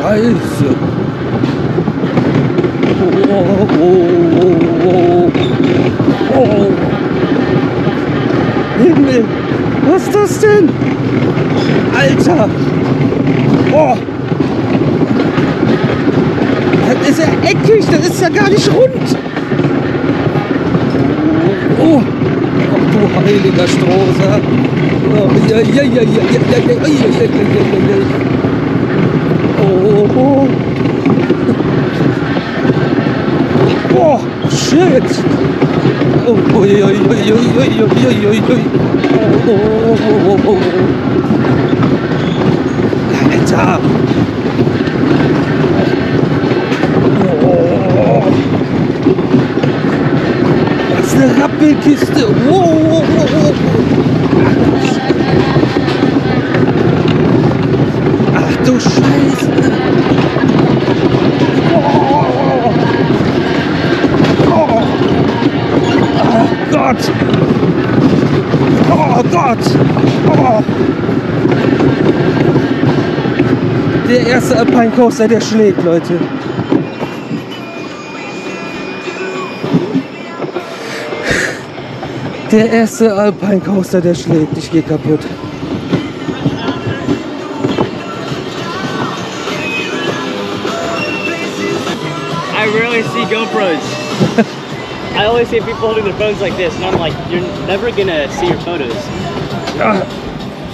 Scheiße. Oh. Himmel, was ist das denn? Alter. Oh. Das ist ja eckig, das ist ja gar nicht rund. Oh, du heiliger Strohsack. Oh, oh. Oh, shit. Oh, oh. Alter. Oh. Das ist eine Rappelkiste. Wow. Ach du Scheiße. Gott! Oh Gott! Oh. Der erste Alpine Coaster, der schlägt, Leute. Der erste Alpine Coaster, der schlägt. Ich gehe kaputt. I rarely see GoPros. I always see people holding their phones like this, and I'm like, you're never gonna see your photos.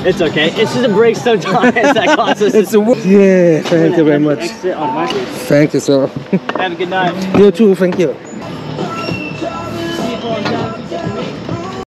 It's okay. It's just a break sometimes that causes. Yeah, thank you very much. Exit on my Thank you, sir. Have a good night. You too, thank you.